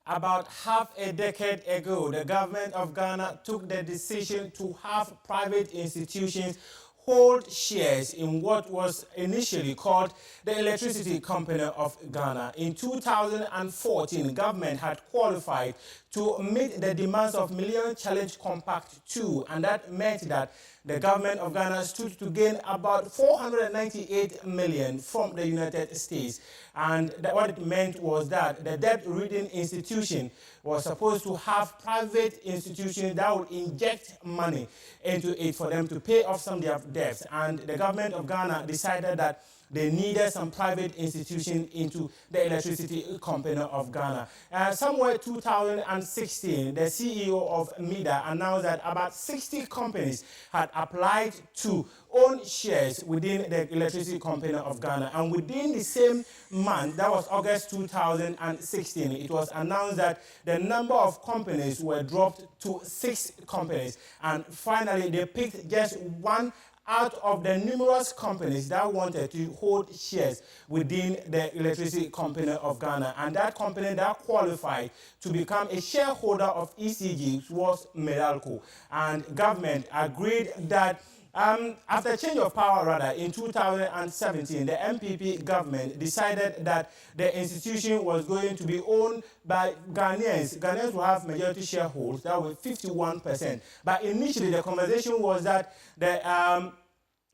About half a decade ago, the government of Ghana took the decision to have private institutions hold shares in what was initially called the Electricity Company of Ghana. In 2014, government had qualified to meet the demands of Millennium Challenge Compact 2, and that meant that the government of Ghana stood to gain about 498 million from the United States. And what it meant was that the debt reading institution was supposed to have private institutions that would inject money into it for them to pay off some of their debts. And the government of Ghana decided that they needed some private institution into the Electricity Company of Ghana. Somewhere 2016, the CEO of MIDA announced that about 60 companies had applied to own shares within the Electricity Company of Ghana. And within the same month, that was August 2016, it was announced that the number of companies were dropped to 6 companies. And finally, they picked just one out of the numerous companies that wanted to hold shares within the Electricity Company of Ghana. And that company that qualified to become a shareholder of ECG was Meralco. And government agreed that after change of power, in 2017, the MPP government decided that the institution was going to be owned by Ghanaians. Ghanaians will have majority shareholders, that was 51%. But initially, the conversation was that the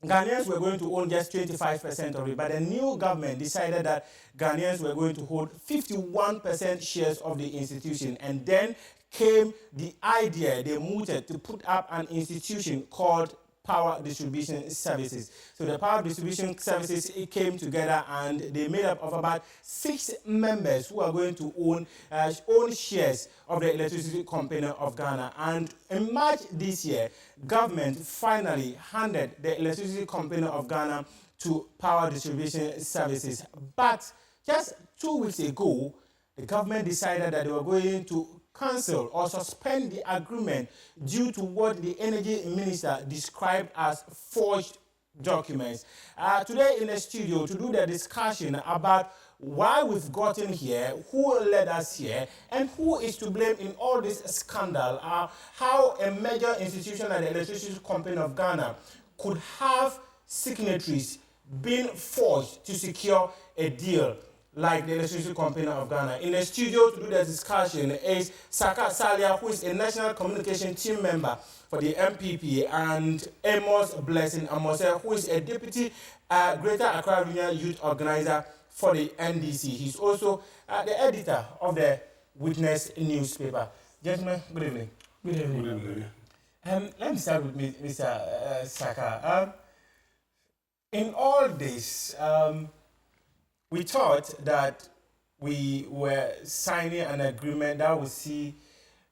Ghanaians were going to own just 25% of it, but the new government decided that Ghanaians were going to hold 51% shares of the institution. And then came the idea, they mooted to put up an institution called Power Distribution Services. So the Power Distribution Services came together and they made up of about 6 members who are going to own shares of the Electricity Company of Ghana. And in March this year, government finally handed the Electricity Company of Ghana to Power Distribution Services. But just 2 weeks ago, the government decided that they were going to cancel or suspend the agreement due to what the energy minister described as forged documents. Today in the studio to do the discussion about why we've gotten here, who led us here, and who is to blame in all this scandal, how a major institution like the Electricity Company of Ghana could have signatories being forged to secure a deal like the Electricity Company of Ghana. In the studio to do the discussion is Saka Salia, who is a national communication team member for the MPP, and Amos Blessing Amose, who is a deputy Greater Accra Regional Youth Organizer for the NDC. He's also the editor of the Witness newspaper. Gentlemen, good evening. Good evening. Good evening. Let me start with Mr. Saka. In all this, we thought that we were signing an agreement that would see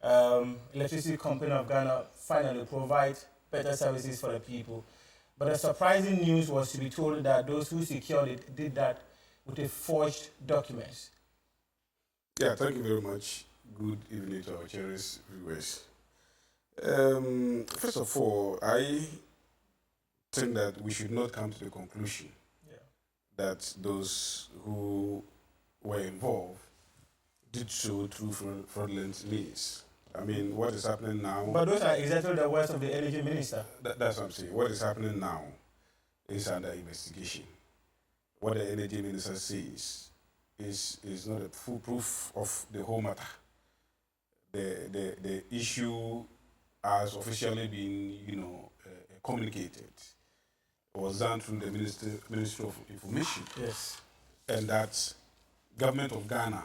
Electricity Company of Ghana finally provide better services for the people. But the surprising news was to be told that those who secured it did that with a forged documents. Yeah, thank you very much. Good evening to our cherished viewers. First of all, I think that we should not come to the conclusion that those who were involved did so through fraudulent means. I mean, what is happening now... But those are exactly the words of the energy minister. That's what I'm saying. What is happening now is under investigation. What the energy minister says is not a full proof of the whole matter. The issue has officially been, communicated. Was done through the Ministry of Information. Yes. And that government of Ghana,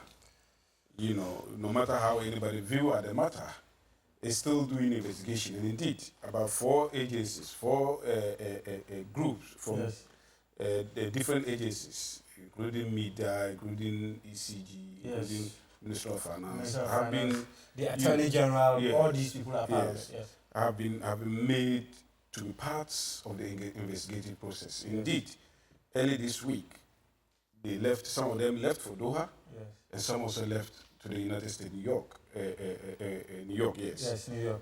no matter how anybody view at the matter, is still doing investigation. And indeed, about 4 agencies, 4 groups from the different agencies, including MIDA, including ECG, including Ministry of Finance, have been... The Attorney General, all these people are part of it. Yes. Have been made to be parts of the investigative process. Indeed, early this week, some of them left for Doha, and some also left to the United States, New York. New York, yes. Yes, New York.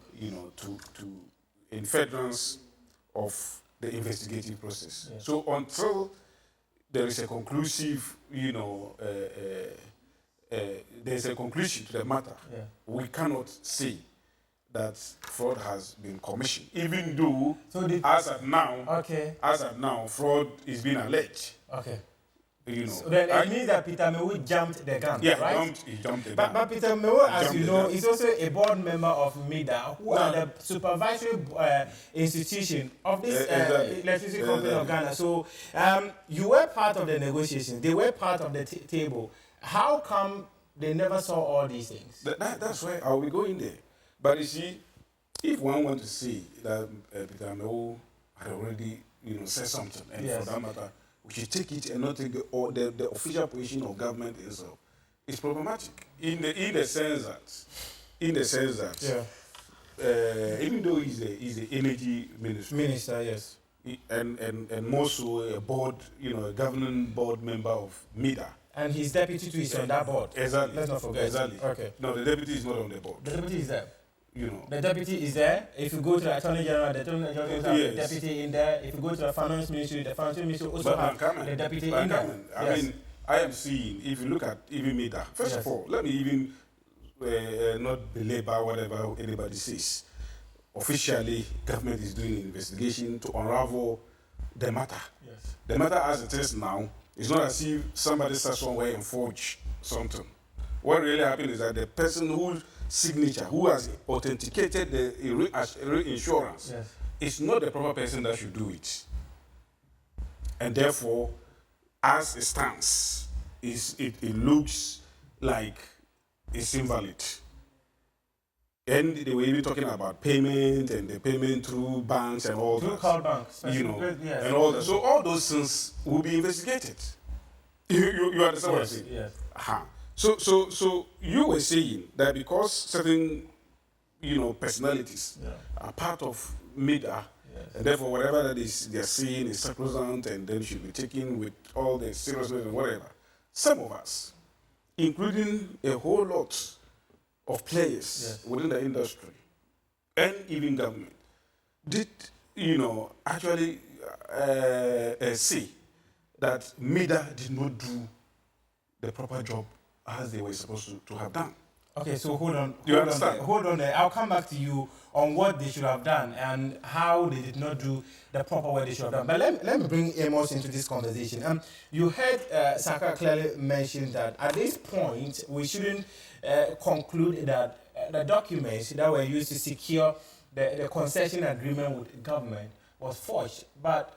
In furtherance of the investigative process. Yes. So until there is a conclusive, there's a conclusion to the matter, Yeah. we cannot say that fraud has been commissioned, even though So as at now, fraud is being alleged. Okay. You know, So then it means that Peter Mewu jumped the gun, yeah, right? he jumped the But gun. Peter Mewu, as Jumped you the know, gun. is also a board member of MIDA, who No. are the supervisory institution of this Exactly. electricity company of Ghana. So you were part of the negotiations. They were part of the table. How come they never saw all these things? That's why I will go in there. But you see, if one wants to say that Peter Mewu had already, said something, and Yes. for that matter, we should take it and not take the official position of government itself. It's problematic in the sense that Yeah. even though he's the energy Minister, yes. and more so a board, a governing board member of MIDA. And his deputy too is on that board. Exactly. Let's not forget. Exactly. Okay. No, the deputy is not on the board. The deputy is there. The deputy is there. If you go to the Attorney General, the Attorney General has the Yes. deputy in there. If you go to the Finance Ministry, the Finance Ministry also But has the deputy in there. I mean, I am seeing, if you look at even MIDA, first Yes. of all, let me even not belabor whatever anybody says. Officially, government is doing an investigation to unravel the matter. Yes. The matter as it is now, it's not as if somebody sat somewhere and forged something. What really happened is that the person whose signature, who has authenticated the insurance, Yes. is not the proper person that should do it. And therefore, as it stands, it looks like it's invalid. And they were even talking about payment and the payment through banks and all Through that. call banks, Yes. yes. And all that. So all those things will be investigated. You understand what I'm saying? Yes. Uh-huh. So you were saying that because certain, personalities are part of MIDA, and therefore whatever that is they're saying is sacrosanct and then should be taken with all the seriousness and whatever. Some of us, including a whole lot of players within the industry and even government, did, actually say that MIDA did not do the proper job as they were supposed to have done. Okay, so hold on. You understand? Hold on there. I'll come back to you on what they should have done and how they did not do the proper way they should have done. But let me bring Amos into this conversation. You heard Saka clearly mention that at this point, we shouldn't conclude that the documents that were used to secure the concession agreement with government was forged. But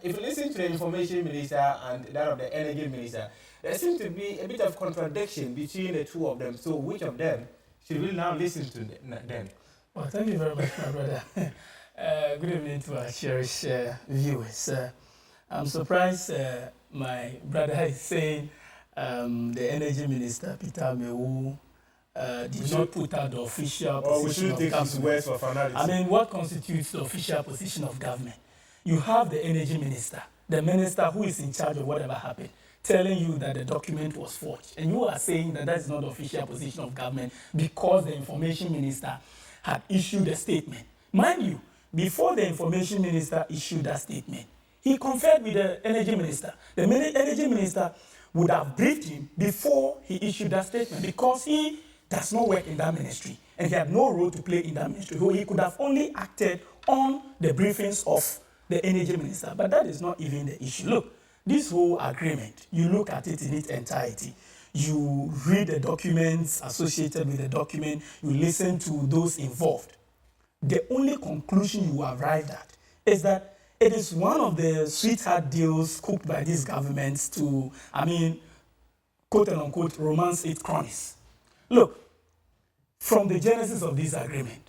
if you listen to the information minister and that of the energy minister, there seems to be a bit of contradiction between the two of them. So which of them should we now listen to them? Well, thank you very much, my brother. Good evening to our cherished viewers. I'm surprised my brother is saying the energy minister, Peter Mewu, did not put out the official position of government. For finality. I mean, what constitutes the official position of government? You have the energy minister, the minister who is in charge of whatever happened, telling you that the document was forged. And you are saying that that's not the official position of government because the information minister had issued a statement. Mind you, before the information minister issued that statement, he conferred with the energy minister. The energy minister would have briefed him before he issued that statement because he does not work in that ministry and he had no role to play in that ministry. So he could have only acted on the briefings of the energy minister. But that is not even the issue. Look, this whole agreement, you look at it in its entirety. You read the documents associated with the document, you listen to those involved. The only conclusion you arrived at is that it is one of the sweetheart deals cooked by these governments to, quote and unquote, romance its cronies. Look, from the genesis of this agreement,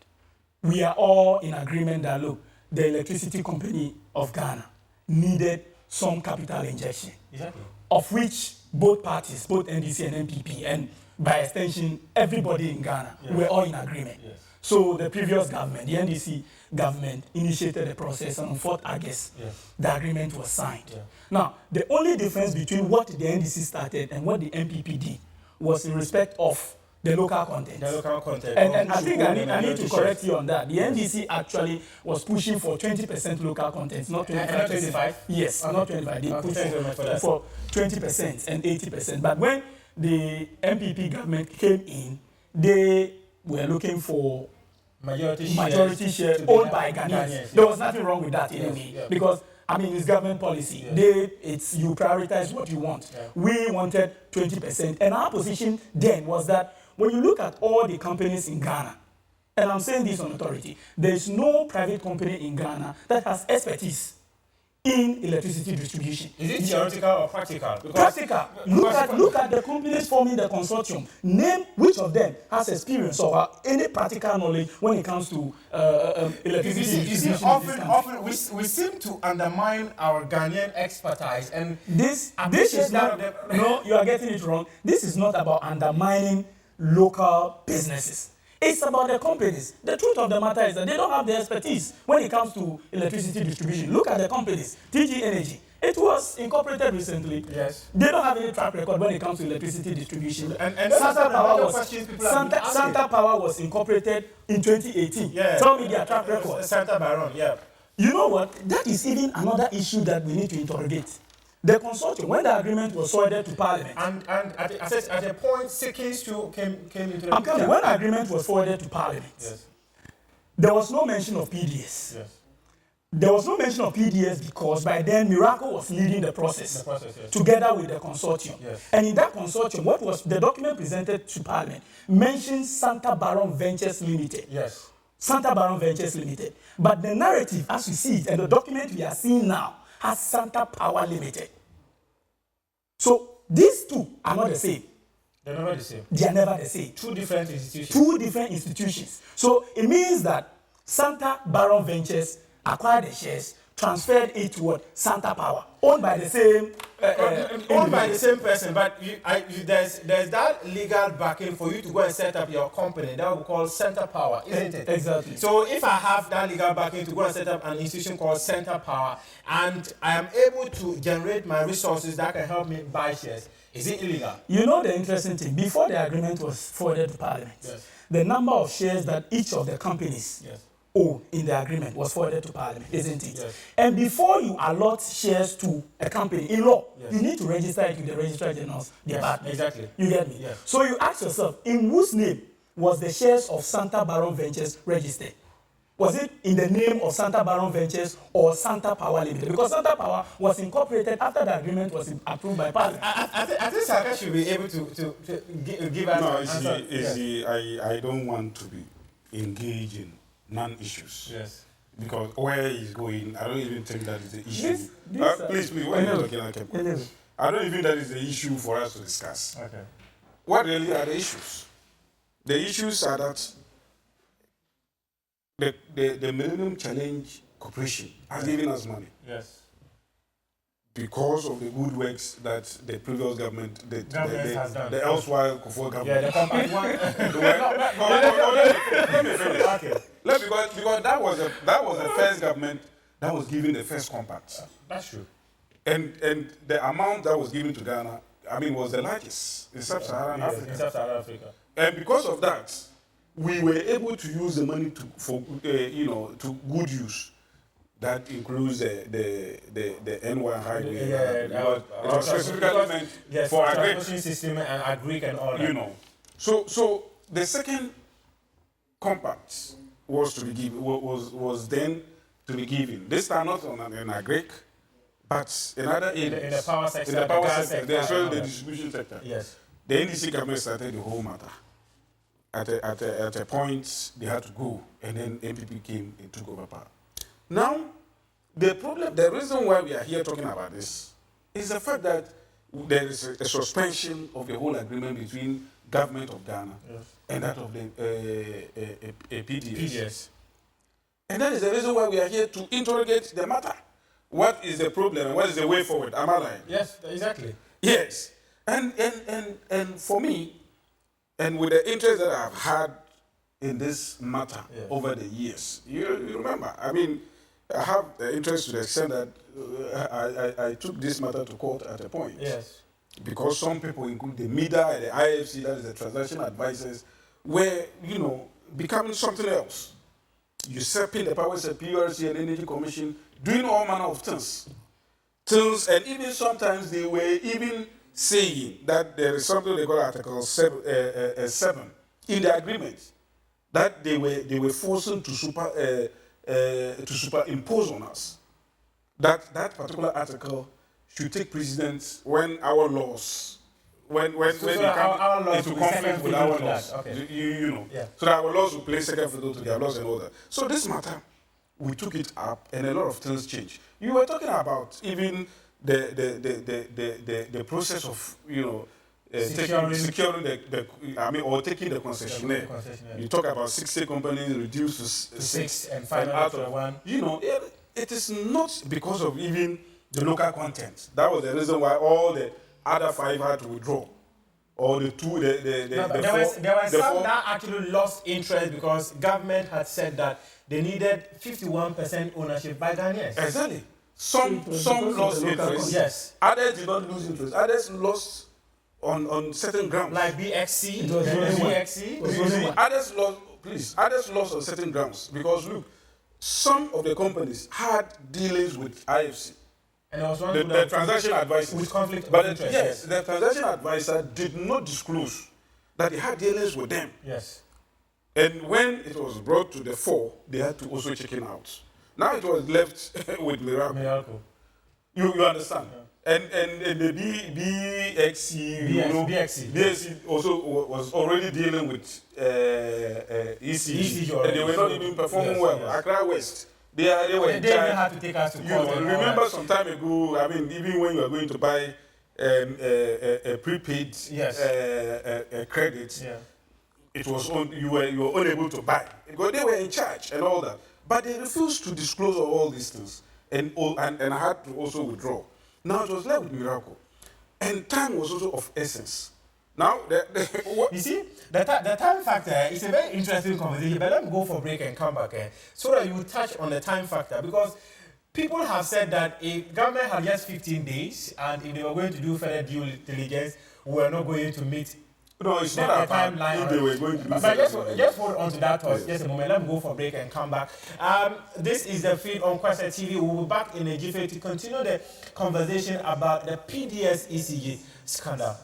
we are all in agreement that, look, the electricity company of Ghana needed some capital injection, of which both parties, both NDC and NPP, and by extension, everybody in Ghana, were all in agreement. Yes. So the previous government, the NDC government, initiated the process, and on 4th August, the agreement was signed. Yeah. Now, the only difference between what the NDC started and what the NPP did was in respect of the local content. The local content. And I think I need to correct you on that. The NDC actually was pushing for 20% local content, not 25%. 25? Yes, not 25. They pushed for 20% and 80%. But when the MPP government came in, they were looking for majority shares owned by Ghanaians. There was nothing wrong with that in any because I mean it's government policy. It's you prioritize what you want. We wanted 20%, and our position then was that when you look at all the companies in Ghana, and I'm saying this on authority, there is no private company in Ghana that has expertise in electricity distribution. Is it theoretical or practical? Practical. Look at the companies forming the consortium. Name which of them has experience or any practical knowledge when it comes to electricity distribution. You see, often we seem to undermine our Ghanaian expertise, and this is not. No, you are getting it wrong. This is not about undermining local businesses. It's about the companies. The truth of the matter is that they don't have the expertise when it comes to electricity distribution. Look at the companies. TG Energy. It was incorporated recently. Yes. They don't have any track record when it comes to electricity distribution. And Santa Power was incorporated in 2018. Yeah. Tell me their track record. Santa Baron, yeah. You know what? That is even another issue that we need to interrogate. The consortium, when the agreement was forwarded to Parliament. And at a point, Sekins too came into the picture. When the agreement was forwarded to Parliament, there was no mention of PDS. Yes. There was no mention of PDS because by then Miracle was leading the process together with the consortium. Yes. And in that consortium, what was the document presented to Parliament mentioned Santa Baron Ventures Limited. Yes. Santa Baron Ventures Limited. But the narrative, as we see it, and the document we are seeing now, has Santa Power Limited. So these two are not the same. They're never the same. They are never the same. Two different institutions. Two different institutions. So it means that Santa Baron Ventures acquired the shares, transferred it to Santa Power, owned by the same owned by the same person, but there's that legal backing for you to go and set up your company that we call Center Power, isn't it? Exactly. So if I have that legal backing to go and set up an institution called Center Power, and I am able to generate my resources that can help me buy shares, is it illegal? You know the interesting thing, before the agreement was forwarded to Parliament, the number of shares that each of the companies own in the agreement was forwarded to Parliament, isn't it? Yes. And before you allot shares to a company, in law, you need to register it with the Registrar General's department. Exactly. You get me? Yes. So you ask yourself, in whose name was the shares of Santa Baron Ventures registered? Was it in the name of Santa Baron Ventures or Santa Power Limited? Because Santa Power was incorporated after the agreement was approved by Parliament. I think Saka should be able to give us an answer. I don't want to be engaged in non-issues. Yes. Because where he's going, I don't even think that is the issue. Please, where are you talking? I don't even think that is the issue for us to discuss. Okay. What really are the issues? The issues are that the Millennium Challenge Corporation has given us money. Yes. Because of the good works that the previous government, has done. the elsewhere Kufuor government. Yeah, the compact one. Let me finish. Okay. Because that was the first government that was given the first compact. That's true. And the amount that was given to Ghana, I mean, was the largest in Sub-Saharan Africa. In Sub-Saharan Africa. And because of that, we were able to use the money for to good use. That includes the N1 highway. It was specifically meant for agric system and agric and all that. So the second compact was to be given, was then to be given. This time not on an agric, but in other areas. In the power sector. In the power sector, as well as the distribution sector. Yes. The NDC government started the whole matter. At a point, they had to go, and then MPP came and took over power. Now, the reason why we are here talking about this is the fact that there is a suspension of the whole agreement between government of Ghana and that of the PDS. And that is the reason why we are here to interrogate the matter. What is the problem and what is the way forward? Am I right? Yes, exactly. Yes. And for me, and with the interest that I've had in this matter over the years, you remember, I mean, I have the interest to the extent that I took this matter to court at a point. Yes. Because some people, including the MIDA, the IFC, that is the transaction advisors, were, becoming something else. Usurping the powers of PRC and Energy Commission, doing all manner of things. And even sometimes they were even saying that there is something they call Article 7 in the agreement that they were forcing to superimpose on us. That particular article should take precedence when our laws, when they come into conflict with our laws. Okay. You know. Yeah. So that our laws will play second fiddle to their laws and all that. So this matter, we took it up and a lot of things changed. You were talking about even the process of, securing or taking the concessionaire. You talk about 60 companies reduced to 6 and 5 out of 1. It is not because of even the local content. That was the reason why all the other 5 had to withdraw. Or the two, there were some that actually lost interest because government had said that they needed 51% ownership by Ghanaians. Exactly. Some lost interest. Yes. Others did not lose interest. Others lost on certain grounds. Like BXC. BXC. Others lost on certain grounds because look, some of the companies had dealings with IFC. And there was one the transaction advisor with conflict of interest. Yes, the transaction advisor did not disclose that he had dealings with them. Yes. And when it was brought to the fore, they had to also check it out. Now it was left with Miracle. You understand? Yeah. And the BXC also was already dealing with ECG, and they were not even performing well. Yes. Accra West, they were in charge. They had to take us to court. Remember some time ago, I mean, even when you were going to buy a prepaid credit, yeah, it was you were unable to buy because they were in charge and all that. But they refused to disclose all these things, and I had to also withdraw. Now it was left with Miracle, and time was also of essence. Now, you see, the time factor is a very interesting conversation, but let me go for a break and come back so that you touch on the time factor, because people have said that if government had just 15 days, and if they were going to do further due diligence, we were not going to meet. No, it's not a timeline. If they were going to do but just hold on to that thought just a moment. Let me go for a break and come back. This is the feed on Kwese TV. We will be back in a jiffy to continue the conversation about the PDS ECG scandal.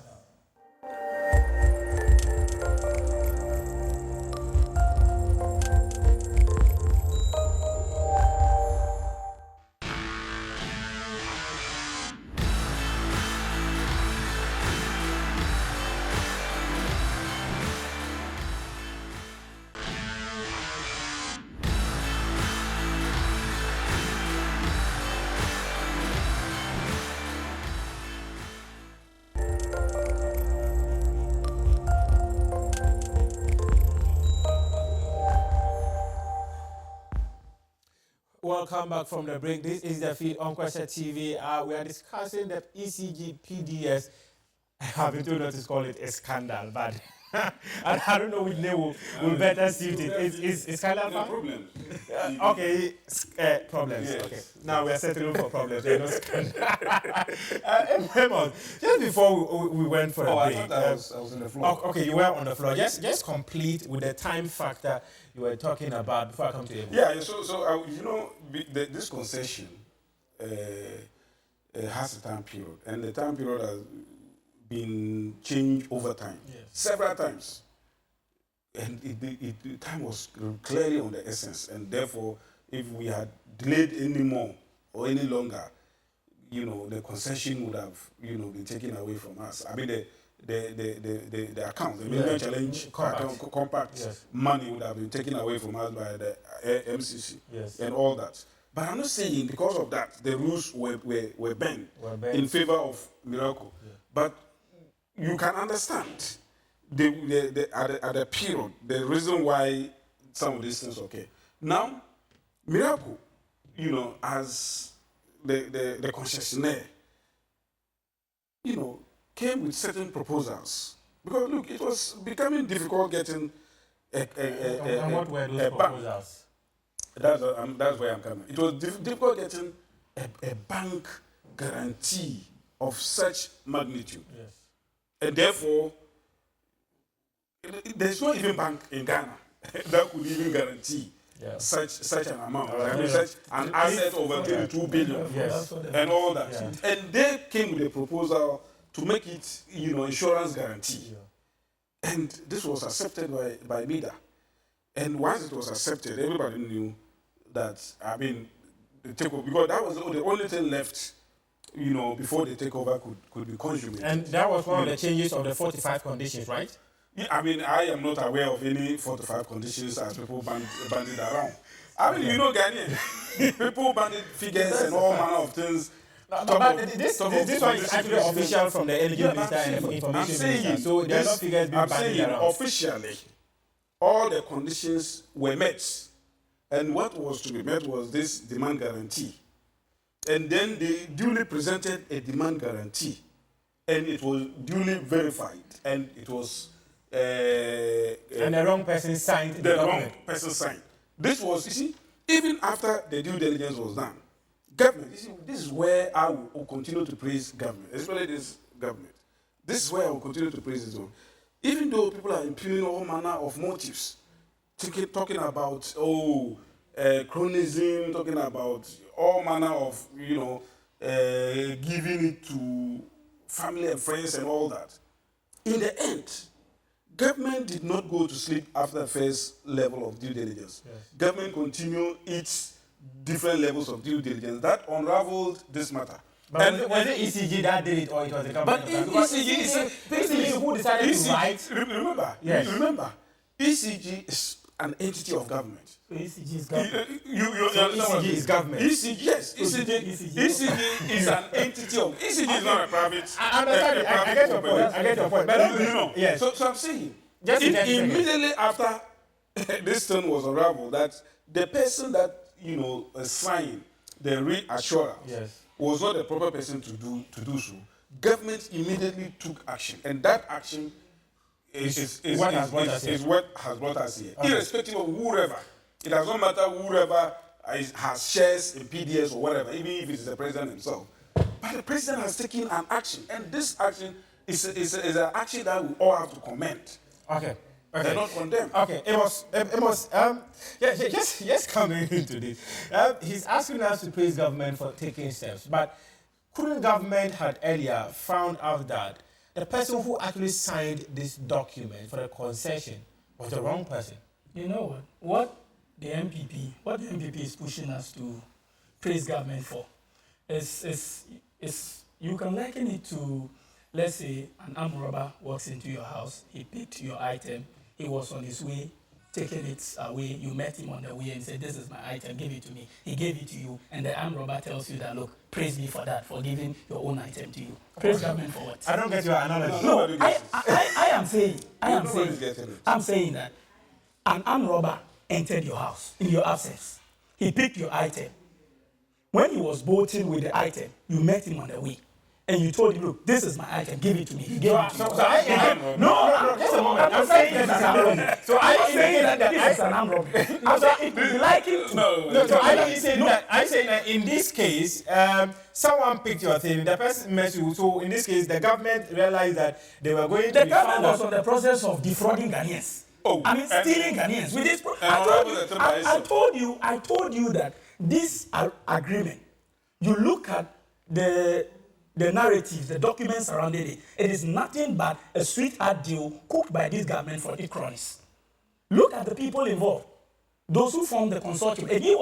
Welcome back from the break. This is the feed on Kwese TV. We are discussing the ECG PDS. I have been told not to call it a scandal, but I don't know which name will better suit it. Is scandal fine? Problems. Okay, problems. Yes. Okay, now we are settling for problems. There are no scandal. Just before we went for a break. I thought I was on the floor. Okay, you were on the floor. Just complete with the time factor you were talking about before I come to you. Yeah, so this concession has a time period, and the time period has been changed over time, several times, and the time was clearly on the essence, and therefore, if we had delayed any more or any longer, the concession would have, been taken away from us. I mean, the account, the Million Challenge Compact money would have been taken away from us by the MCC and all that. But I'm not saying because of that the rules were bent in favor of Miracle. Yeah. But you can understand at the period the reason why some of these things occur. Now, Miracle, as the concessionaire, came with certain proposals. Because look, it was becoming difficult getting and what were those proposals? That's where I'm coming. It was difficult getting a bank guarantee of such magnitude. Yes. And therefore, there's no even bank in Ghana that could even guarantee such an amount. Such an asset over 22 billion and all that. Yeah. And they came with a proposal to make it, insurance guarantee. And this was accepted by MIDA. And once it was accepted, everybody knew that, the takeover, because that was the only thing left, before the takeover could be consummated. And that was one of the changes of the 45 conditions, right? Yeah, I am not aware of any 45 conditions as people banded around. Ghanaian, people banded figures and all manner of things. But this one is actually official from the Energy Minister and the Information Minister. So there are no figures being bandied around. Officially, all the conditions were met. And what was to be met was this demand guarantee. And then they duly presented a demand guarantee. And it was duly verified. And it was... and the wrong person signed the document. Wrong person signed. This was, even after the due diligence was done, government, this is where I will continue to praise government, especially this government. This is where I will continue to praise this one. Even though people are impugning all manner of motives, talking about, chronism, talking about all manner of, giving it to family and friends and all that. In the end, government did not go to sleep after the first level of due diligence. Yes. Government continued its different levels of due diligence. That unraveled this matter. But was it ECG that did it, or it was the government? But ECG who decided to write? Remember, ECG is an entity of government. So ECG is government. ECG is government. Yes, ECG is an entity of. ECG is not a private. I get your point. But yes. So I'm saying, immediately after this thing was unraveled, that the person that signed the reassurance was not the proper person to do so. Government immediately took action, and that action is what has brought us here. Okay. Irrespective of whoever, it does not matter whoever has shares in PDS or whatever, even if it is the president himself. But the president has taken an action, and this action is an action that we all have to commend. Okay. They're not condemned. Okay, just coming into this. He's asking us to praise government for taking steps, but couldn't government had earlier found out that the person who actually signed this document for the concession was the wrong person? You know what the MPP is pushing us to praise government for is you can liken it to, let's say, an armed robber walks into your house, he picked your item, he was on his way, taking it away, you met him on the way and said, this is my item, give it to me. He gave it to you, and the armed robber tells you that, look, praise me for that, for giving your own item to you. Praise government for what? I don't get your analogy. No, I'm saying that an armed robber entered your house in your absence. He picked your item. When he was bolting with the item, you met him on the way. And you told him, look, this is my item, give it to me. He gave it to you. No, just a moment. I'm saying this is an armed robbery. So I'm saying that this is an armed robbery. I'm saying it would be like him to. No, so I don't say that. I'm saying that in this case, someone picked your thing, the person messed you. So in this case, the government realized that they were going to the government was on the process of defrauding Ghanaians. Stealing Ghanaians. With this, I told you that this agreement, you look at the narratives, the documents surrounding it, it is nothing but a sweetheart deal cooked by this government for its cronies. Look at the people involved, those who formed the consortium. And he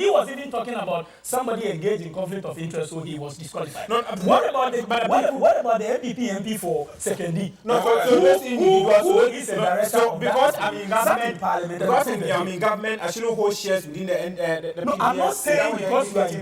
was even talking about somebody engaged in conflict of interest, so he was disqualified. What about the MPP MP for Second D? Who is a director of because I'm in government, I'm in government, I shouldn't hold shares within the No, I'm not saying because you are in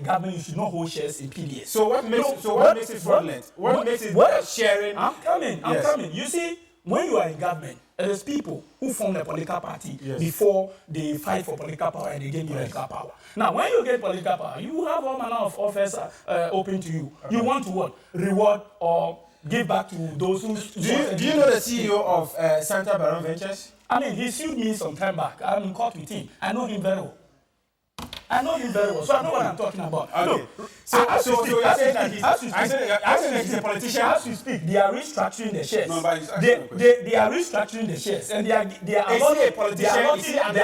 government, you should not hold shares in PDS. So what makes it fraudulent? What makes it sharing? I'm coming. You see, when you are in government, there's people who form the political party before they fight for political power and they gain political power. Now, when you get political power, you have all manner of offers open to you. Okay. You want to what? Reward or give back to those who... Do you know the CEO of Santa Baron Ventures? I mean, he sued me some time back. I'm in court with him. I know him very well. I know him very well, so I know what I'm talking about. Okay. No. So you're saying that he's a politician? As we speak, they are restructuring the shares. No, but he's asking a question. They are restructuring the shares, and they are Is he a politician? Is he an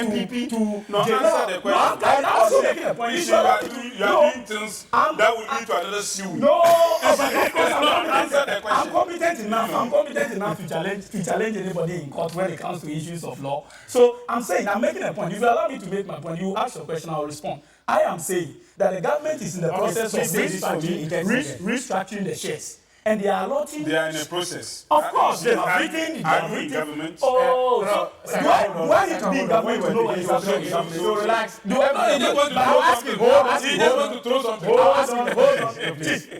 MPP? No, answer the question. I'm also making a point. You are doing things that will lead to another suit. No, of course Answer the question. I'm competent enough. I'm competent enough to challenge anybody in court when it comes to issues of law. So I'm saying, I'm making a point. If you allow me to make my point, you ask your question, I will respond. I am saying that the government is in the process of restructuring the shares. And they are allotting. They are in a process. Of course, they have written. Government. Oh, so do I need to be in government to know what is happening? So relax. They want to throw something. Hold on.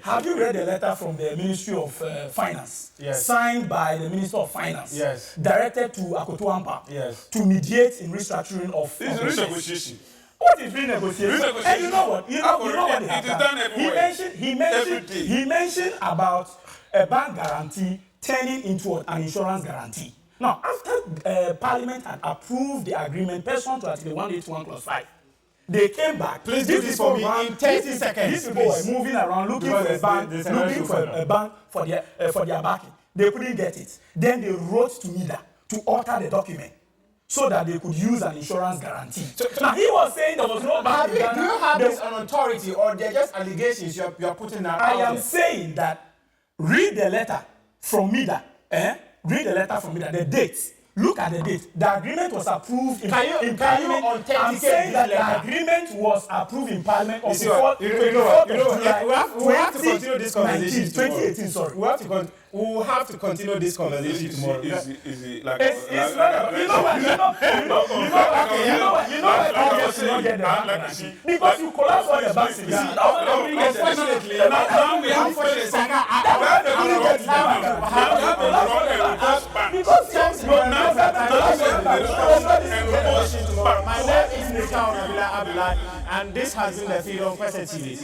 Have you read the letter from the Ministry of Finance? Yes. Signed by the Minister of Finance. Yes. Directed to Akoto Ampah. Yes. To mediate in restructuring of. This is renegotiation. What is renegotiation? Renegotiation. And you know what? You know what they have It is done everywhere. He mentioned about a bank guarantee turning into an insurance guarantee. Now, after Parliament had approved the agreement pursuant to Article 181 Clause 5, they came back. Please do this for me in 30 seconds. These people were moving around looking for a bank for their backing. They couldn't get it. Then they wrote to NIDA to alter the document so that they could use an insurance guarantee. Now, he was saying there was no bank in Ghana. Do you have this on authority, or they're just allegations you're putting out? I am saying that read the letter from NIDA. Read the letter from NIDA. The dates. Look at the date. The agreement was approved in Parliament. I'm saying that the agreement was approved in Parliament on the 24th of July. We have to continue this conversation. 2018, sorry. We will have to continue this conversation tomorrow. Is like It's not. You know what? Because you collapse all the banks in Ghana. Unfortunately, now we have to My name is Muftawu Nabila Abdulai, and this has been the Freedom Kwese TV.